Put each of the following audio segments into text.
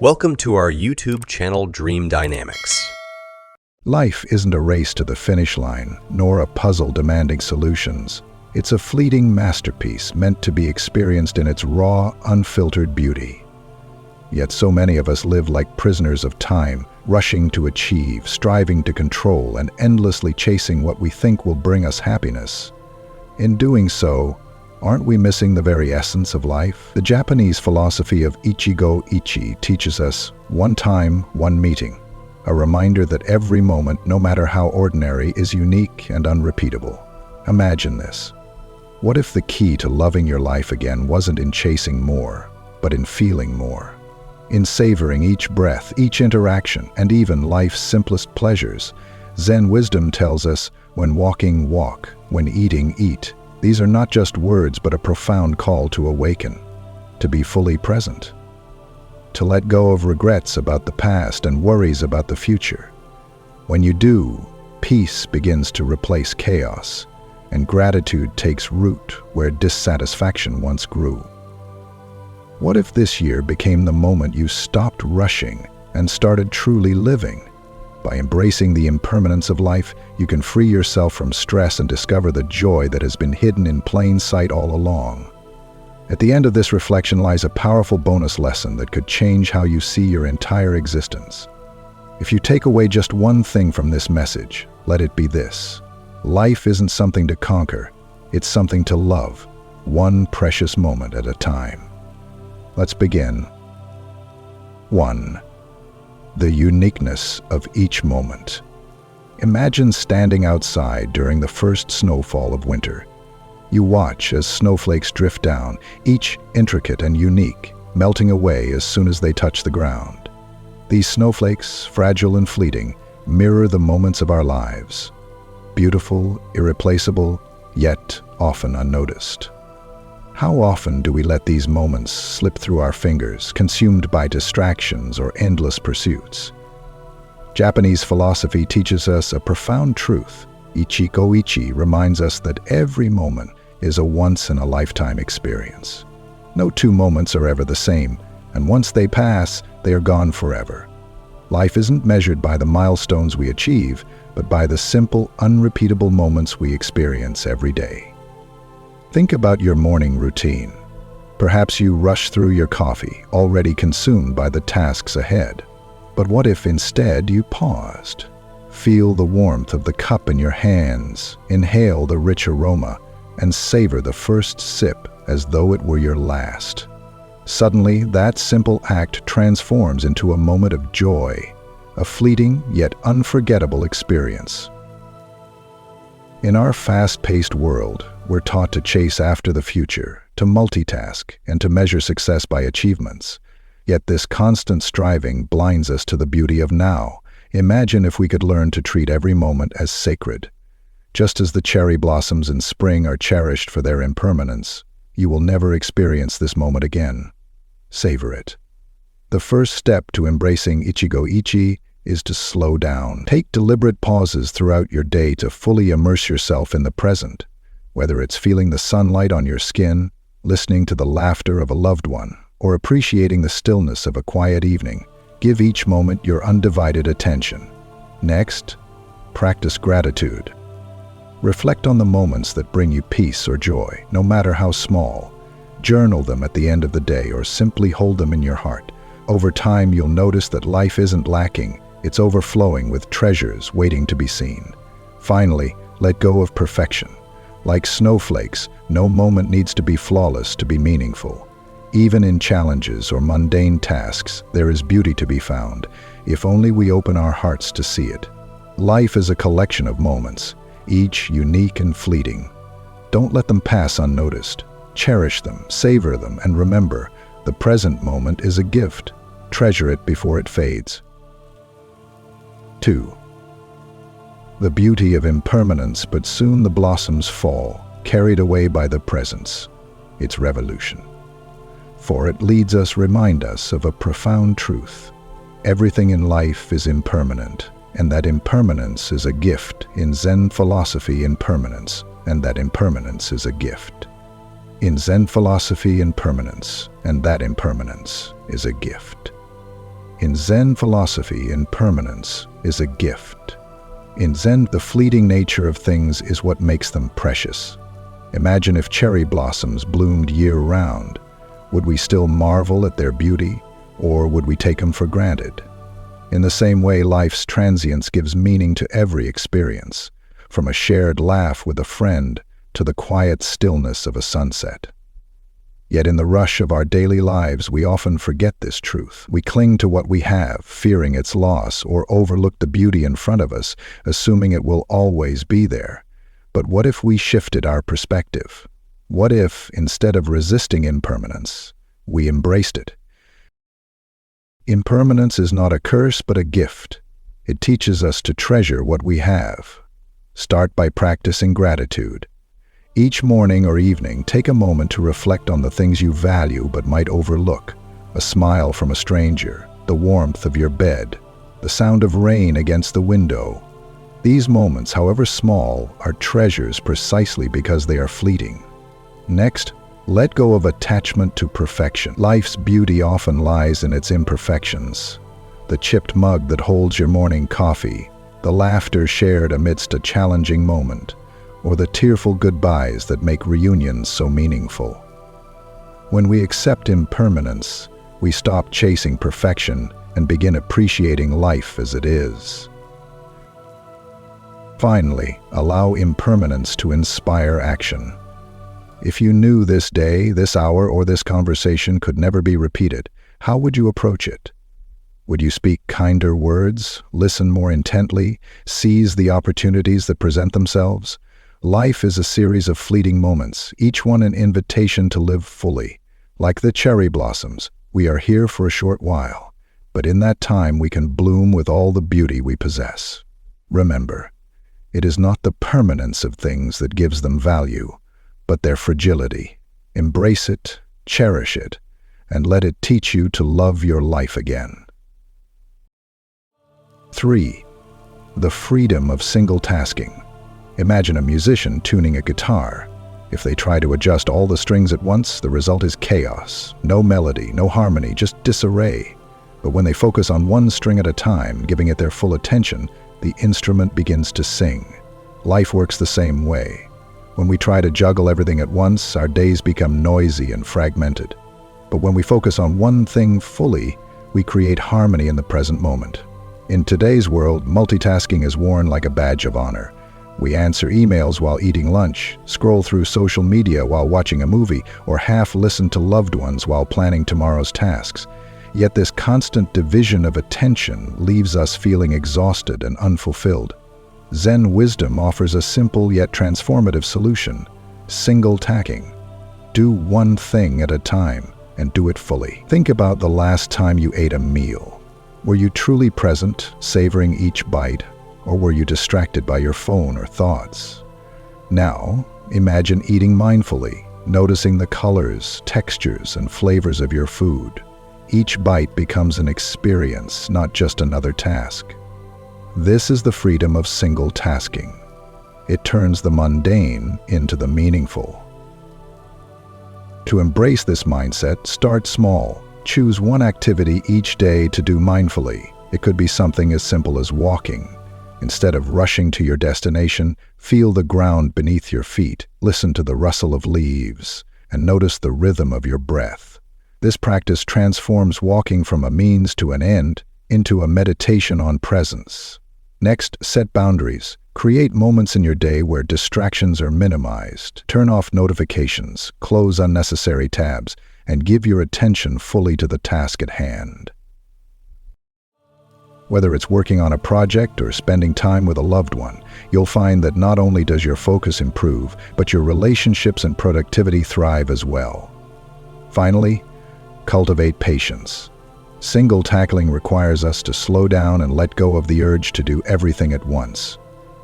Welcome to our YouTube channel Dream Dynamics. Life isn't a race to the finish line, nor a puzzle demanding solutions. It's a fleeting masterpiece meant to be experienced in its raw, unfiltered beauty. Yet so many of us live like prisoners of time, rushing to achieve, striving to control, and endlessly chasing what we think will bring us happiness. In doing so, aren't we missing the very essence of life? The Japanese philosophy of Ichigo Ichie teaches us one time, one meeting, a reminder that every moment, no matter how ordinary, is unique and unrepeatable. Imagine this. What if the key to loving your life again wasn't in chasing more, but in feeling more? In savoring each breath, each interaction, and even life's simplest pleasures. Zen wisdom tells us, when walking, walk, when eating, eat. These are not just words, but a profound call to awaken, to be fully present, to let go of regrets about the past and worries about the future. When you do, peace begins to replace chaos, and gratitude takes root where dissatisfaction once grew. What if this year became the moment you stopped rushing and started truly living? By embracing the impermanence of life, you can free yourself from stress and discover the joy that has been hidden in plain sight all along. At the end of this reflection lies a powerful bonus lesson that could change how you see your entire existence. If you take away just one thing from this message, let it be this. Life isn't something to conquer, it's something to love, one precious moment at a time. Let's begin. 1. The uniqueness of each moment. Imagine standing outside during the first snowfall of winter. You watch as snowflakes drift down, each intricate and unique, melting away as soon as they touch the ground. These snowflakes, fragile and fleeting, mirror the moments of our lives. Beautiful, irreplaceable, yet often unnoticed. How often do we let these moments slip through our fingers, consumed by distractions or endless pursuits? Japanese philosophy teaches us a profound truth. Ichigo Ichie reminds us that every moment is a once-in-a-lifetime experience. No two moments are ever the same, and once they pass, they are gone forever. Life isn't measured by the milestones we achieve, but by the simple, unrepeatable moments we experience every day. Think about your morning routine. Perhaps you rush through your coffee, already consumed by the tasks ahead. But what if instead you paused? Feel the warmth of the cup in your hands, inhale the rich aroma, and savor the first sip as though it were your last. Suddenly, that simple act transforms into a moment of joy, a fleeting yet unforgettable experience. In our fast-paced world, we're taught to chase after the future, to multitask, and to measure success by achievements. Yet this constant striving blinds us to the beauty of now. Imagine if we could learn to treat every moment as sacred. Just as the cherry blossoms in spring are cherished for their impermanence, you will never experience this moment again. Savor it. The first step to embracing Ichigo Ichie is to slow down. Take deliberate pauses throughout your day to fully immerse yourself in the present. Whether it's feeling the sunlight on your skin, listening to the laughter of a loved one, or appreciating the stillness of a quiet evening, give each moment your undivided attention. Next, practice gratitude. Reflect on the moments that bring you peace or joy, no matter how small. Journal them at the end of the day or simply hold them in your heart. Over time, you'll notice that life isn't lacking, it's overflowing with treasures waiting to be seen. Finally, let go of perfection. Like snowflakes, no moment needs to be flawless to be meaningful. Even in challenges or mundane tasks, there is beauty to be found, if only we open our hearts to see it. Life is a collection of moments, each unique and fleeting. Don't let them pass unnoticed. Cherish them, savor them, and remember, the present moment is a gift. Treasure it before it fades. 2. The beauty of impermanence, but soon the blossoms fall, carried away by the presence, its revolution. For it leads us, remind us of a profound truth. Everything in life is impermanent, and that impermanence is a gift. In Zen philosophy, impermanence, and that impermanence is a gift. In Zen philosophy, impermanence, and that impermanence is a gift. In Zen philosophy, impermanence is a gift. In Zen, the fleeting nature of things is what makes them precious. Imagine if cherry blossoms bloomed year-round. Would we still marvel at their beauty, or would we take them for granted? In the same way, life's transience gives meaning to every experience, from a shared laugh with a friend to the quiet stillness of a sunset. Yet in the rush of our daily lives, we often forget this truth. We cling to what we have, fearing its loss, or overlook the beauty in front of us, assuming it will always be there. But what if we shifted our perspective? What if, instead of resisting impermanence, we embraced it? Impermanence is not a curse, but a gift. It teaches us to treasure what we have. Start by practicing gratitude. Each morning or evening, take a moment to reflect on the things you value but might overlook. A smile from a stranger, the warmth of your bed, the sound of rain against the window. These moments, however small, are treasures precisely because they are fleeting. Next, let go of attachment to perfection. Life's beauty often lies in its imperfections. The chipped mug that holds your morning coffee, the laughter shared amidst a challenging moment, or the tearful goodbyes that make reunions so meaningful. When we accept impermanence, we stop chasing perfection and begin appreciating life as it is. Finally, allow impermanence to inspire action. If you knew this day, this hour, or this conversation could never be repeated, how would you approach it? Would you speak kinder words, listen more intently, seize the opportunities that present themselves? Life is a series of fleeting moments, each one an invitation to live fully. Like the cherry blossoms, we are here for a short while, but in that time we can bloom with all the beauty we possess. Remember, it is not the permanence of things that gives them value, but their fragility. Embrace it, cherish it, and let it teach you to love your life again. 3. The freedom of single tasking. Imagine a musician tuning a guitar. If they try to adjust all the strings at once, the result is chaos. No melody, no harmony, just disarray. But when they focus on one string at a time, giving it their full attention, the instrument begins to sing. Life works the same way. When we try to juggle everything at once, our days become noisy and fragmented. But when we focus on one thing fully, we create harmony in the present moment. In today's world, multitasking is worn like a badge of honor. We answer emails while eating lunch, scroll through social media while watching a movie, or half listen to loved ones while planning tomorrow's tasks. Yet this constant division of attention leaves us feeling exhausted and unfulfilled. Zen wisdom offers a simple yet transformative solution: single tacking. Do one thing at a time and do it fully. Think about the last time you ate a meal. Were you truly present, savoring each bite? Or were you distracted by your phone or thoughts? Now, imagine eating mindfully, noticing the colors, textures, and flavors of your food. Each bite becomes an experience, not just another task. This is the freedom of single tasking. It turns the mundane into the meaningful. To embrace this mindset, start small. Choose one activity each day to do mindfully. It could be something as simple as walking. Instead of rushing to your destination, feel the ground beneath your feet, listen to the rustle of leaves, and notice the rhythm of your breath. This practice transforms walking from a means to an end into a meditation on presence. Next, set boundaries. Create moments in your day where distractions are minimized. Turn off notifications, close unnecessary tabs, and give your attention fully to the task at hand. Whether it's working on a project or spending time with a loved one, you'll find that not only does your focus improve, but your relationships and productivity thrive as well. Finally, cultivate patience. Single tackling requires us to slow down and let go of the urge to do everything at once.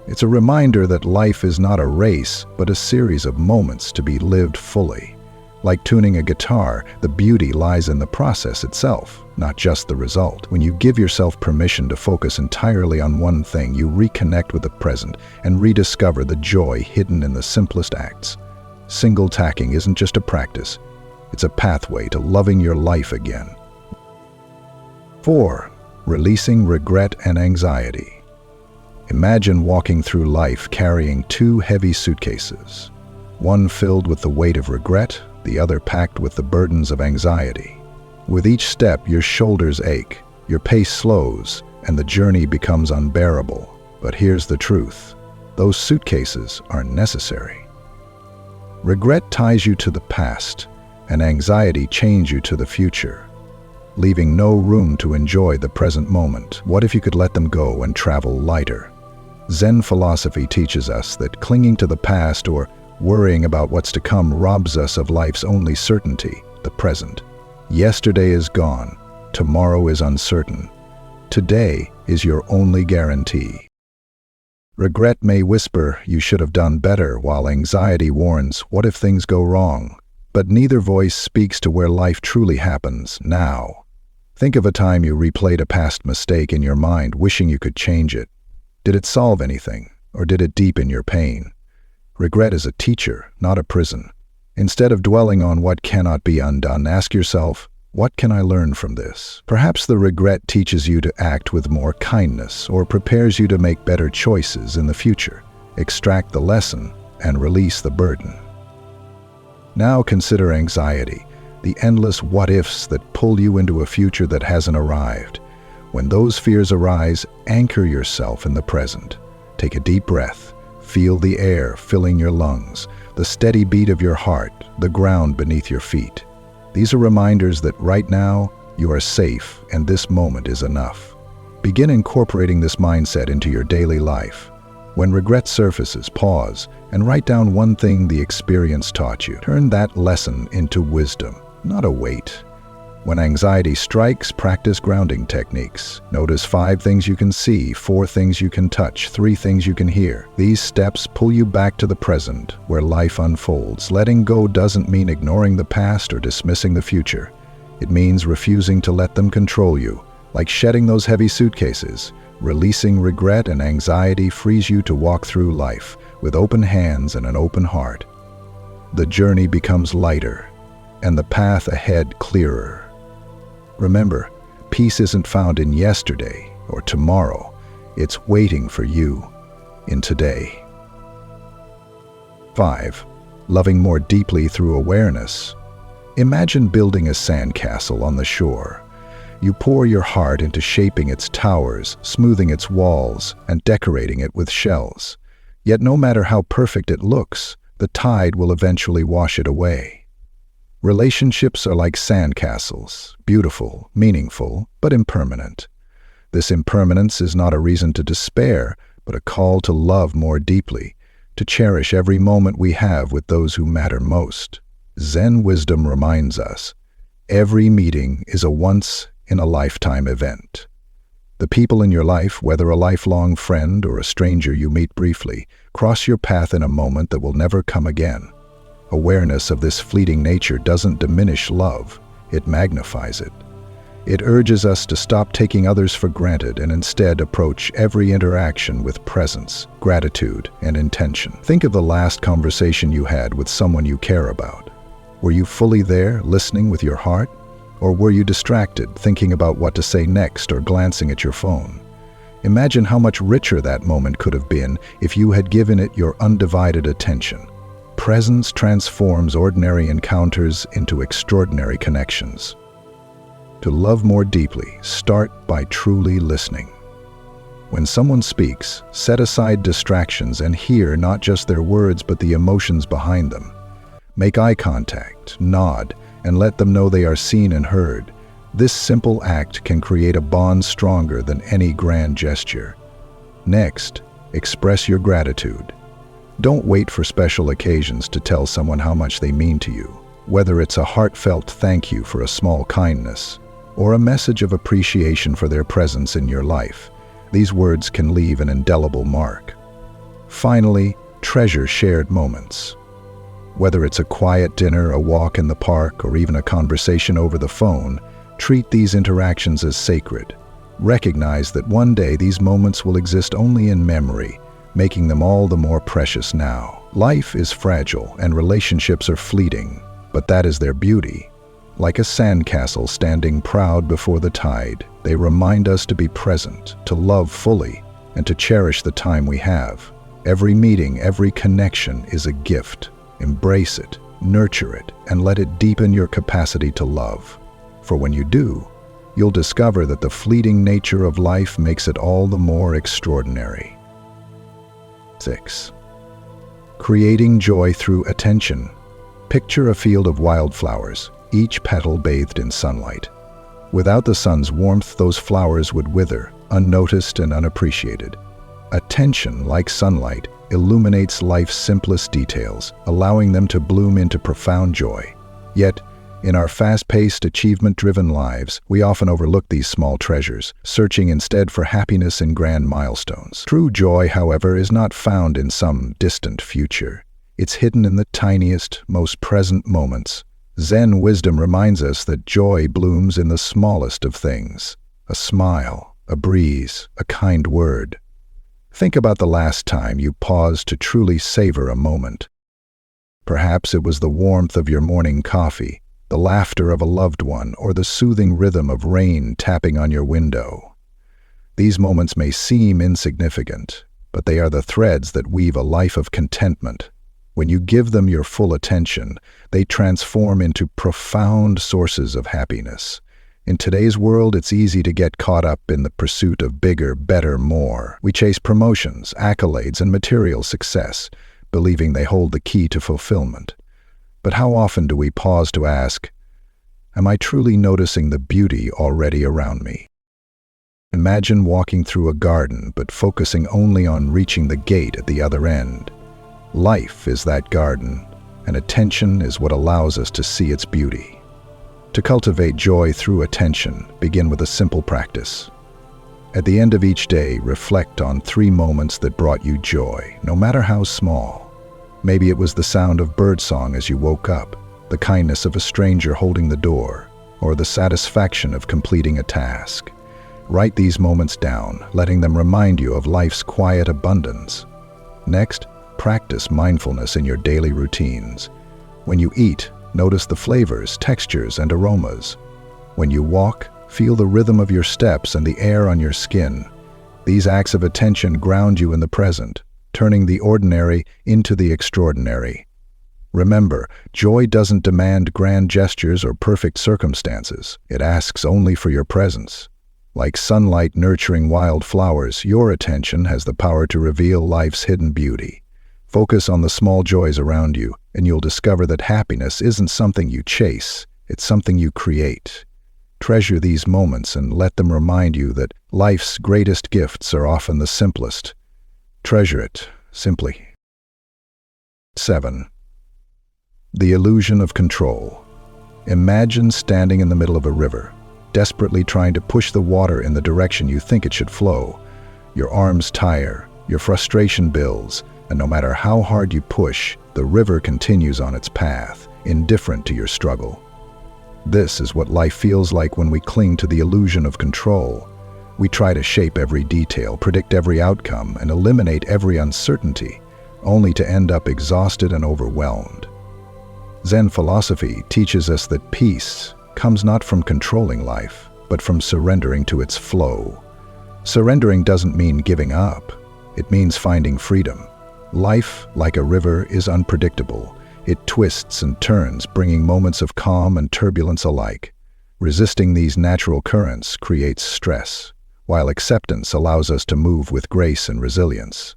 It's a reminder that life is not a race, but a series of moments to be lived fully. Like tuning a guitar, the beauty lies in the process itself, not just the result. When you give yourself permission to focus entirely on one thing, you reconnect with the present and rediscover the joy hidden in the simplest acts. Single tacking isn't just a practice, it's a pathway to loving your life again. 4. releasing regret and anxiety. Imagine walking through life carrying two heavy suitcases, one filled with the weight of regret, the other packed with the burdens of anxiety. With each step, your shoulders ache, your pace slows, and the journey becomes unbearable. But here's the truth: those suitcases are necessary. Regret ties you to the past, and anxiety chains you to the future, leaving no room to enjoy the present moment. What if you could let them go and travel lighter? Zen philosophy teaches us that clinging to the past or worrying about what's to come robs us of life's only certainty, the present. Yesterday is gone, tomorrow is uncertain. Today is your only guarantee. Regret may whisper, "You should have done better," while anxiety warns, "What if things go wrong?" But neither voice speaks to where life truly happens, now. Think of a time you replayed a past mistake in your mind, wishing you could change it. Did it solve anything, or did it deepen your pain? Regret is a teacher, not a prison. Instead of dwelling on what cannot be undone, ask yourself, what can I learn from this? Perhaps the regret teaches you to act with more kindness or prepares you to make better choices in the future. Extract the lesson and release the burden. Now consider anxiety, the endless what-ifs that pull you into a future that hasn't arrived. When those fears arise, anchor yourself in the present. Take a deep breath. Feel the air filling your lungs, the steady beat of your heart, the ground beneath your feet. These are reminders that right now, you are safe and this moment is enough. Begin incorporating this mindset into your daily life. When regret surfaces, pause and write down one thing the experience taught you. Turn that lesson into wisdom, not a weight. When anxiety strikes, practice grounding techniques. Notice 5 things you can see, 4 things you can touch, 3 things you can hear. These steps pull you back to the present, where life unfolds. Letting go doesn't mean ignoring the past or dismissing the future. It means refusing to let them control you. Like shedding those heavy suitcases, releasing regret and anxiety frees you to walk through life with open hands and an open heart. The journey becomes lighter, and the path ahead clearer. Remember, peace isn't found in yesterday or tomorrow. It's waiting for you in today. 5. Loving more deeply through awareness. Imagine building a sandcastle on the shore. You pour your heart into shaping its towers, smoothing its walls, and decorating it with shells. Yet no matter how perfect it looks, the tide will eventually wash it away. Relationships are like sandcastles, beautiful, meaningful, but impermanent. This impermanence is not a reason to despair, but a call to love more deeply, to cherish every moment we have with those who matter most. Zen wisdom reminds us, every meeting is a once-in-a-lifetime event. The people in your life, whether a lifelong friend or a stranger you meet briefly, cross your path in a moment that will never come again. Awareness of this fleeting nature doesn't diminish love, it magnifies it. It urges us to stop taking others for granted and instead approach every interaction with presence, gratitude, and intention. Think of the last conversation you had with someone you care about. Were you fully there, listening with your heart? Or were you distracted, thinking about what to say next or glancing at your phone? Imagine how much richer that moment could have been if you had given it your undivided attention. Presence transforms ordinary encounters into extraordinary connections. To love more deeply, start by truly listening. When someone speaks, set aside distractions and hear not just their words but the emotions behind them. Make eye contact, nod, and let them know they are seen and heard. This simple act can create a bond stronger than any grand gesture. Next, express your gratitude. Don't wait for special occasions to tell someone how much they mean to you. Whether it's a heartfelt thank you for a small kindness, or a message of appreciation for their presence in your life, these words can leave an indelible mark. Finally, treasure shared moments. Whether it's a quiet dinner, a walk in the park, or even a conversation over the phone, treat these interactions as sacred. Recognize that one day these moments will exist only in memory, making them all the more precious now. Life is fragile and relationships are fleeting, but that is their beauty. Like a sandcastle standing proud before the tide, they remind us to be present, to love fully, and to cherish the time we have. Every meeting, every connection is a gift. Embrace it, nurture it, and let it deepen your capacity to love. For when you do, you'll discover that the fleeting nature of life makes it all the more extraordinary. 6. Creating joy through attention. Picture a field of wildflowers, each petal bathed in sunlight. Without the sun's warmth, those flowers would wither, unnoticed and unappreciated. Attention, like sunlight, illuminates life's simplest details, allowing them to bloom into profound joy. Yet, in our fast-paced, achievement-driven lives, we often overlook these small treasures, searching instead for happiness in grand milestones. True joy, however, is not found in some distant future. It's hidden in the tiniest, most present moments. Zen wisdom reminds us that joy blooms in the smallest of things. A smile, a breeze, a kind word. Think about the last time you paused to truly savor a moment. Perhaps it was the warmth of your morning coffee, the laughter of a loved one, or the soothing rhythm of rain tapping on your window. These moments may seem insignificant, but they are the threads that weave a life of contentment. When you give them your full attention, they transform into profound sources of happiness. In today's world, it's easy to get caught up in the pursuit of bigger, better, more. We chase promotions, accolades, and material success, believing they hold the key to fulfillment. But how often do we pause to ask, am I truly noticing the beauty already around me? Imagine walking through a garden but focusing only on reaching the gate at the other end. Life is that garden, and attention is what allows us to see its beauty. To cultivate joy through attention, begin with a simple practice. At the end of each day, reflect on 3 moments that brought you joy, no matter how small. Maybe it was the sound of birdsong as you woke up, the kindness of a stranger holding the door, or the satisfaction of completing a task. Write these moments down, letting them remind you of life's quiet abundance. Next, practice mindfulness in your daily routines. When you eat, notice the flavors, textures, and aromas. When you walk, feel the rhythm of your steps and the air on your skin. These acts of attention ground you in the present, turning the ordinary into the extraordinary. Remember, joy doesn't demand grand gestures or perfect circumstances. It asks only for your presence. Like sunlight nurturing wild flowers, your attention has the power to reveal life's hidden beauty. Focus on the small joys around you, and you'll discover that happiness isn't something you chase, it's something you create. Treasure these moments and let them remind you that life's greatest gifts are often the simplest. Treasure it, simply. 7. The illusion of control. Imagine standing in the middle of a river, desperately trying to push the water in the direction you think it should flow. Your arms tire, your frustration builds, and no matter how hard you push, the river continues on its path, indifferent to your struggle. This is what life feels like when we cling to the illusion of control. We try to shape every detail, predict every outcome, and eliminate every uncertainty, only to end up exhausted and overwhelmed. Zen philosophy teaches us that peace comes not from controlling life, but from surrendering to its flow. Surrendering doesn't mean giving up. It means finding freedom. Life, like a river, is unpredictable. It twists and turns, bringing moments of calm and turbulence alike. Resisting these natural currents creates stress, while acceptance allows us to move with grace and resilience.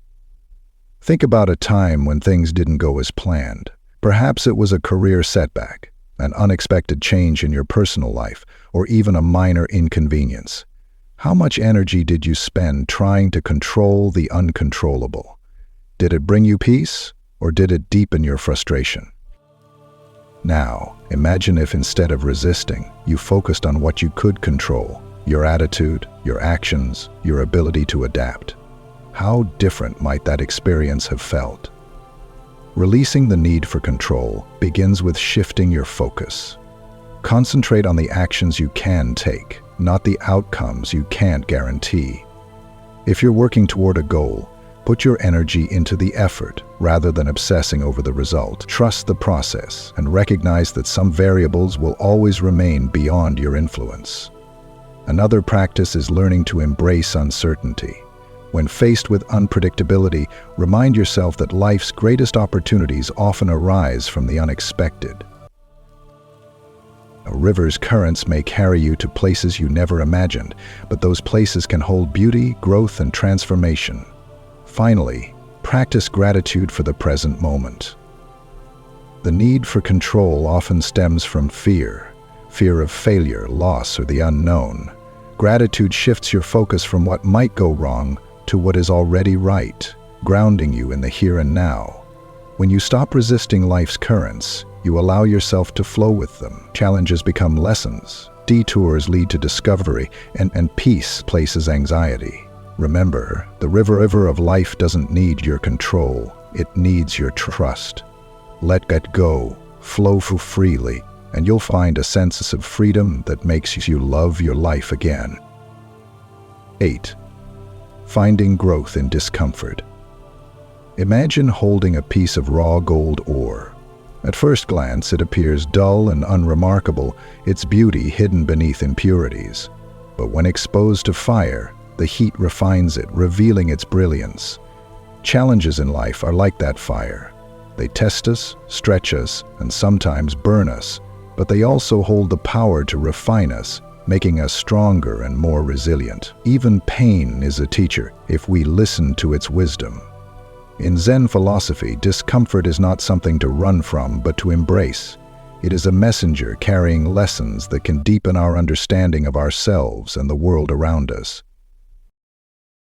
Think about a time when things didn't go as planned. Perhaps it was a career setback, an unexpected change in your personal life, or even a minor inconvenience. How much energy did you spend trying to control the uncontrollable? Did it bring you peace, or did it deepen your frustration? Now, imagine if instead of resisting, you focused on what you could control, your attitude, your actions, your ability to adapt. How different might that experience have felt? Releasing the need for control begins with shifting your focus. Concentrate on the actions you can take, not the outcomes you can't guarantee. If you're working toward a goal, Put your energy into the effort rather than obsessing over the result. Trust the process and recognize that some variables will always remain beyond your influence. Another practice is learning to embrace uncertainty. When faced with unpredictability, remind yourself that life's greatest opportunities often arise from the unexpected. A river's currents may carry you to places you never imagined, but those places can hold beauty, growth, and transformation. Finally, practice gratitude for the present moment. The need for control often stems from fear of failure, loss, or the unknown. Gratitude shifts your focus from what might go wrong to what is already right, grounding you in the here and now. When you stop resisting life's currents, you allow yourself to flow with them. Challenges become lessons, detours lead to discovery, and peace places anxiety. Remember, the river of life doesn't need your control, it needs your trust. Let go, flow freely, and you'll find a sense of freedom that makes you love your life again. 8. Finding growth in discomfort. Imagine holding a piece of raw gold ore. At first glance, it appears dull and unremarkable, its beauty hidden beneath impurities. But when exposed to fire, the heat refines it, revealing its brilliance. Challenges in life are like that fire. They test us, stretch us, and sometimes burn us, but they also hold the power to refine us, making us stronger and more resilient. Even pain is a teacher if we listen to its wisdom. In Zen philosophy, discomfort is not something to run from, but to embrace. It is a messenger carrying lessons that can deepen our understanding of ourselves and the world around us.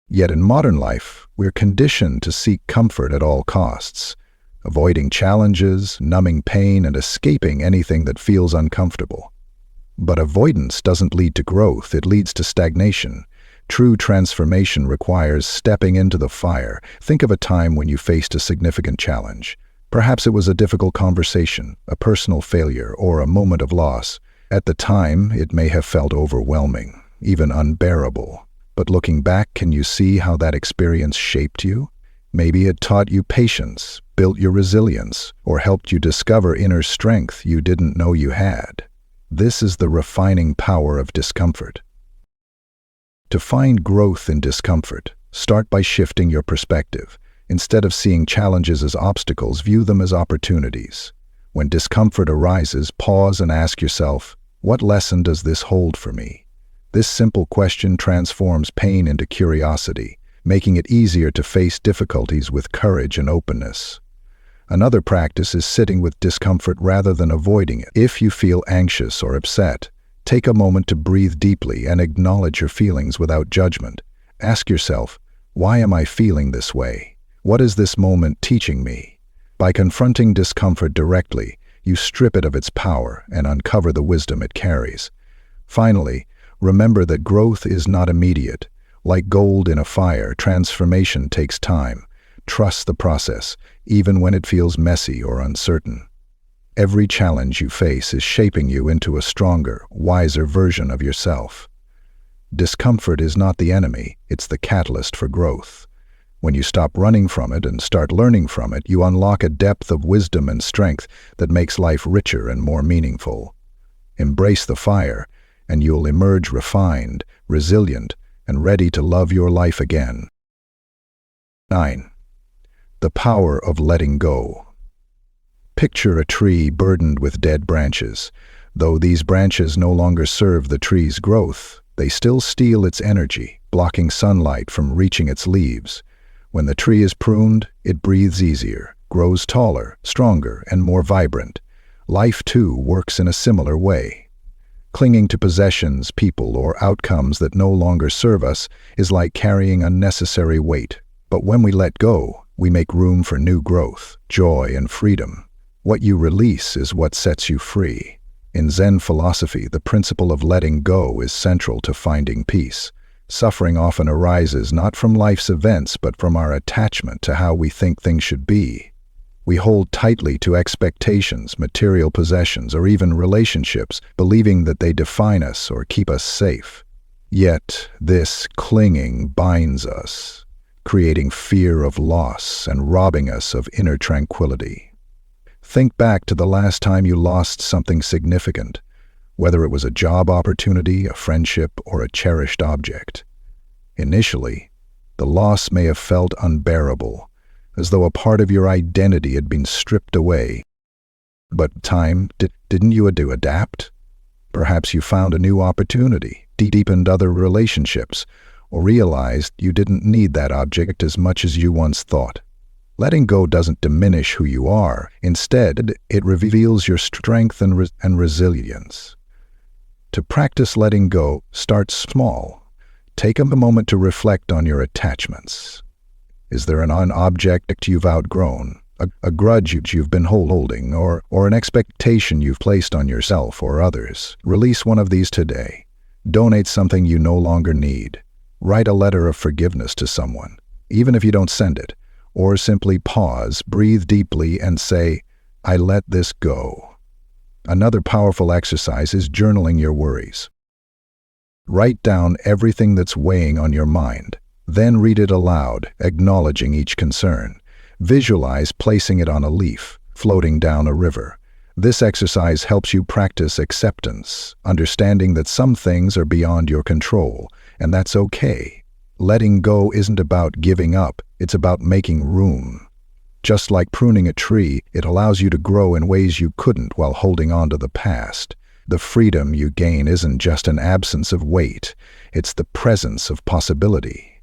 Yet in modern life, we're conditioned to seek comfort at all costs, avoiding challenges, numbing pain, and escaping anything that feels uncomfortable. But avoidance doesn't lead to growth, it leads to stagnation. True transformation requires stepping into the fire. Think of a time when you faced a significant challenge. Perhaps it was a difficult conversation, a personal failure, or a moment of loss. At the time, it may have felt overwhelming, even unbearable. But looking back, can you see how that experience shaped you? Maybe it taught you patience, built your resilience, or helped you discover inner strength you didn't know you had. This is the refining power of discomfort. To find growth in discomfort, start by shifting your perspective. Instead of seeing challenges as obstacles, view them as opportunities. When discomfort arises, pause and ask yourself, what lesson does this hold for me? This simple question transforms pain into curiosity, making it easier to face difficulties with courage and openness. Another practice is sitting with discomfort rather than avoiding it. If you feel anxious or upset, take a moment to breathe deeply and acknowledge your feelings without judgment. Ask yourself, why am I feeling this way? What is this moment teaching me? By confronting discomfort directly, you strip it of its power and uncover the wisdom it carries. Finally, remember that growth is not immediate. Like gold in a fire, transformation takes time. Trust the process, even when it feels messy or uncertain. Every challenge you face is shaping you into a stronger, wiser version of yourself. Discomfort is not the enemy, it's the catalyst for growth. When you stop running from it and start learning from it, you unlock a depth of wisdom and strength that makes life richer and more meaningful. Embrace the fire, and you'll emerge refined, resilient, and ready to love your life again. 9. The power of letting go. Picture a tree burdened with dead branches. Though these branches no longer serve the tree's growth, they still steal its energy, blocking sunlight from reaching its leaves. When the tree is pruned, it breathes easier, grows taller, stronger, and more vibrant. Life, too, works in a similar way. Clinging to possessions, people, or outcomes that no longer serve us is like carrying unnecessary weight. But when we let go, we make room for new growth, joy, and freedom. What you release is what sets you free. In Zen philosophy, the principle of letting go is central to finding peace. Suffering often arises not from life's events, but from our attachment to how we think things should be. We hold tightly to expectations, material possessions, or even relationships, believing that they define us or keep us safe. Yet, this clinging binds us. creating fear of loss and robbing us of inner tranquility. Think back to the last time you lost something significant, whether it was a job opportunity, a friendship, or a cherished object. Initially, the loss may have felt unbearable, as though a part of your identity had been stripped away. But didn't you adapt? Perhaps you found a new opportunity, deepened other relationships, or realized you didn't need that object as much as you once thought. Letting go doesn't diminish who you are. Instead, it reveals your strength and resilience. To practice letting go, start small. Take a moment to reflect on your attachments. Is there an object you've outgrown, a grudge you've been holding, or an expectation you've placed on yourself or others? Release one of these today. Donate something you no longer need. Write a letter of forgiveness to someone, even if you don't send it, or simply pause, breathe deeply, and say, "I let this go." Another powerful exercise is journaling your worries. Write down everything that's weighing on your mind, then read it aloud, acknowledging each concern. Visualize placing it on a leaf, floating down a river. This exercise helps you practice acceptance, understanding that some things are beyond your control, and that's okay. Letting go isn't about giving up, it's about making room. Just like pruning a tree, it allows you to grow in ways you couldn't while holding on to the past. The freedom you gain isn't just an absence of weight, it's the presence of possibility.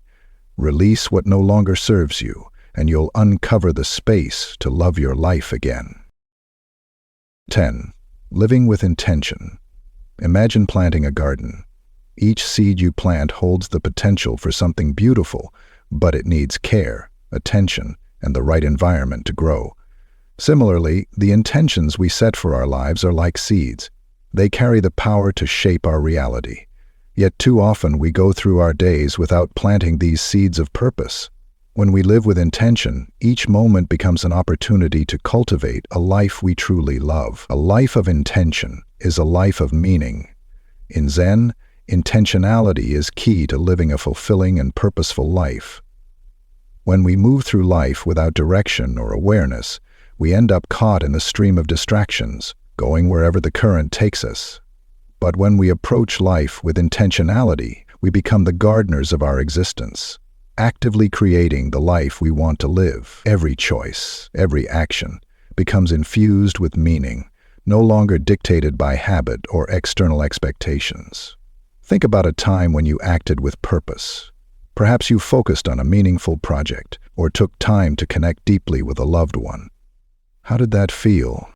Release what no longer serves you, and you'll uncover the space to love your life again. 10. Living with intention. Imagine planting a garden. Each seed you plant holds the potential for something beautiful, but it needs care, attention, and the right environment to grow. Similarly, the intentions we set for our lives are like seeds. They carry the power to shape our reality. Yet too often we go through our days without planting these seeds of purpose. When we live with intention, each moment becomes an opportunity to cultivate a life we truly love. A life of intention is a life of meaning. In Zen, intentionality is key to living a fulfilling and purposeful life. When we move through life without direction or awareness, we end up caught in the stream of distractions, going wherever the current takes us. But when we approach life with intentionality, we become the gardeners of our existence, actively creating the life we want to live. Every choice, every action, becomes infused with meaning, no longer dictated by habit or external expectations. Think about a time when you acted with purpose. Perhaps you focused on a meaningful project or took time to connect deeply with a loved one. How did that feel?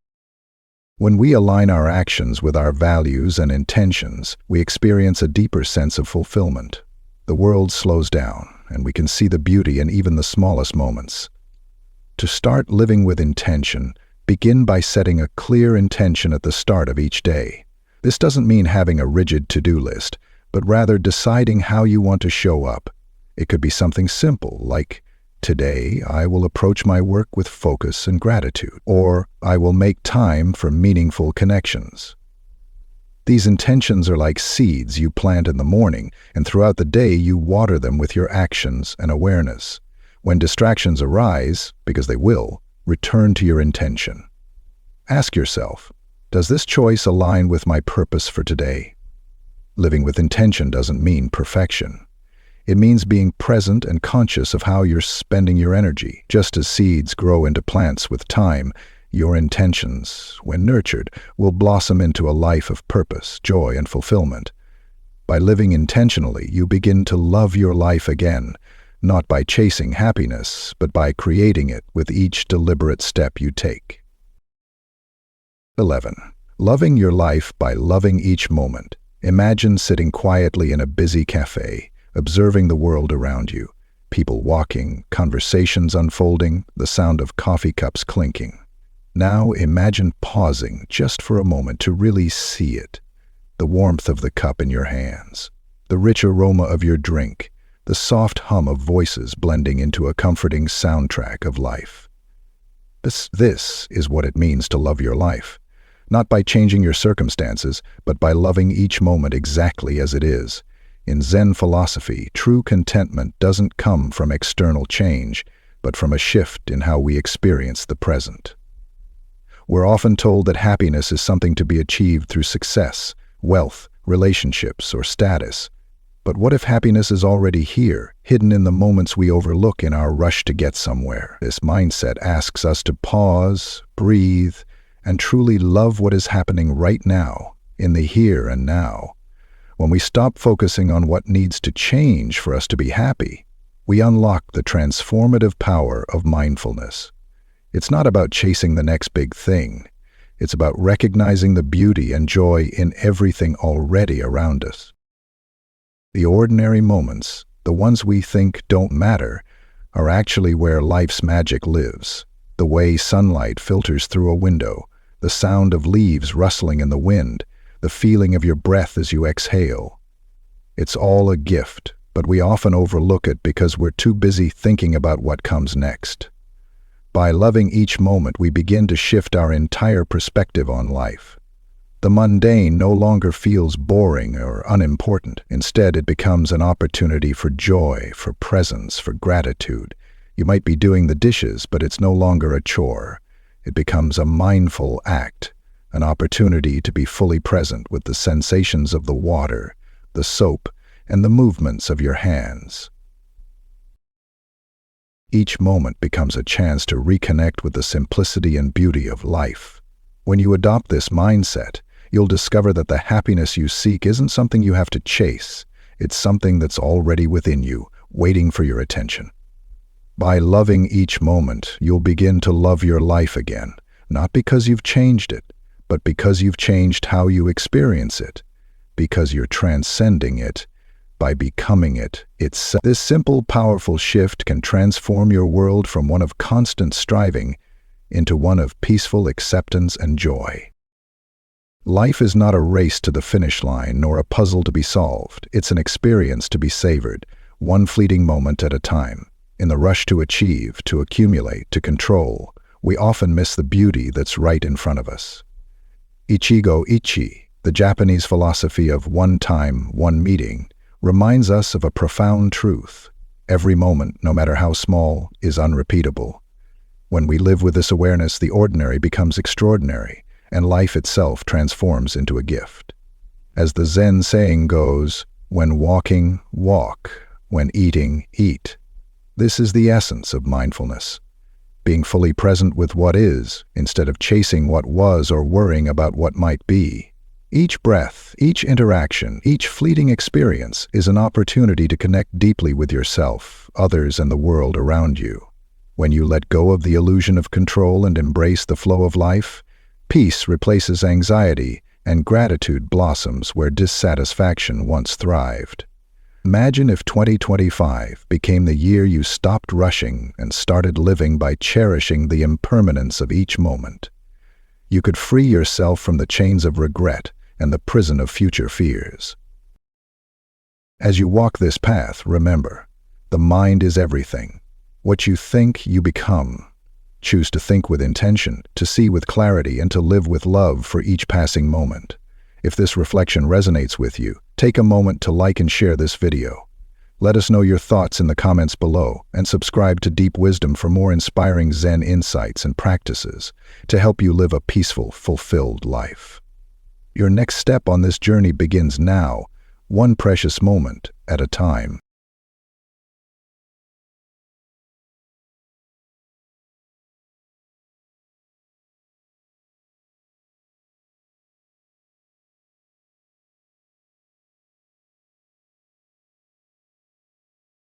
When we align our actions with our values and intentions, we experience a deeper sense of fulfillment. The world slows down, and we can see the beauty in even the smallest moments. To start living with intention, begin by setting a clear intention at the start of each day. This doesn't mean having a rigid to-do list, but rather deciding how you want to show up. It could be something simple, like, "Today, I will approach my work with focus and gratitude," or "I will make time for meaningful connections." These intentions are like seeds you plant in the morning, and throughout the day you water them with your actions and awareness. When distractions arise, because they will, return to your intention. Ask yourself, does this choice align with my purpose for today? Living with intention doesn't mean perfection. It means being present and conscious of how you're spending your energy. Just as seeds grow into plants with time, your intentions, when nurtured, will blossom into a life of purpose, joy, and fulfillment. By living intentionally, you begin to love your life again, not by chasing happiness, but by creating it with each deliberate step you take. 11. Loving your life by loving each moment. Imagine sitting quietly in a busy cafe, observing the world around you. People walking, conversations unfolding, the sound of coffee cups clinking. Now imagine pausing just for a moment to really see it. The warmth of the cup in your hands, the rich aroma of your drink, the soft hum of voices blending into a comforting soundtrack of life. This is what it means to love your life. Not by changing your circumstances, but by loving each moment exactly as it is. In Zen philosophy, true contentment doesn't come from external change, but from a shift in how we experience the present. We're often told that happiness is something to be achieved through success, wealth, relationships, or status. But what if happiness is already here, hidden in the moments we overlook in our rush to get somewhere? This mindset asks us to pause, breathe, and truly love what is happening right now, in the here and now. When we stop focusing on what needs to change for us to be happy, we unlock the transformative power of mindfulness. It's not about chasing the next big thing. It's about recognizing the beauty and joy in everything already around us. The ordinary moments, the ones we think don't matter, are actually where life's magic lives. The way sunlight filters through a window, the sound of leaves rustling in the wind, the feeling of your breath as you exhale. It's all a gift, but we often overlook it because we're too busy thinking about what comes next. By loving each moment, we begin to shift our entire perspective on life. The mundane no longer feels boring or unimportant. Instead, it becomes an opportunity for joy, for presence, for gratitude. You might be doing the dishes, but it's no longer a chore. It becomes a mindful act, an opportunity to be fully present with the sensations of the water, the soap, and the movements of your hands. Each moment becomes a chance to reconnect with the simplicity and beauty of life. When you adopt this mindset, you'll discover that the happiness you seek isn't something you have to chase. It's something that's already within you, waiting for your attention. By loving each moment, you'll begin to love your life again, not because you've changed it, but because you've changed how you experience it, because you're transcending it by becoming it itself. This simple, powerful shift can transform your world from one of constant striving into one of peaceful acceptance and joy. Life is not a race to the finish line nor a puzzle to be solved. It's an experience to be savored, one fleeting moment at a time. In the rush to achieve, to accumulate, to control, we often miss the beauty that's right in front of us. Ichigo Ichie, the Japanese philosophy of one time, one meeting, reminds us of a profound truth. Every moment, no matter how small, is unrepeatable. When we live with this awareness, the ordinary becomes extraordinary, and life itself transforms into a gift. As the Zen saying goes, when walking, walk, when eating, eat. This is the essence of mindfulness, being fully present with what is, instead of chasing what was or worrying about what might be. Each breath, each interaction, each fleeting experience is an opportunity to connect deeply with yourself, others, and the world around you. When you let go of the illusion of control and embrace the flow of life, peace replaces anxiety, and gratitude blossoms where dissatisfaction once thrived. Imagine if 2025 became the year you stopped rushing and started living by cherishing the impermanence of each moment. You could free yourself from the chains of regret and the prison of future fears. As you walk this path, remember, the mind is everything. What you think, you become. Choose to think with intention, to see with clarity, and to live with love for each passing moment. If this reflection resonates with you, take a moment to like and share this video. Let us know your thoughts in the comments below, and subscribe to Deep Wisdom for more inspiring Zen insights and practices to help you live a peaceful, fulfilled life. Your next step on this journey begins now, one precious moment at a time.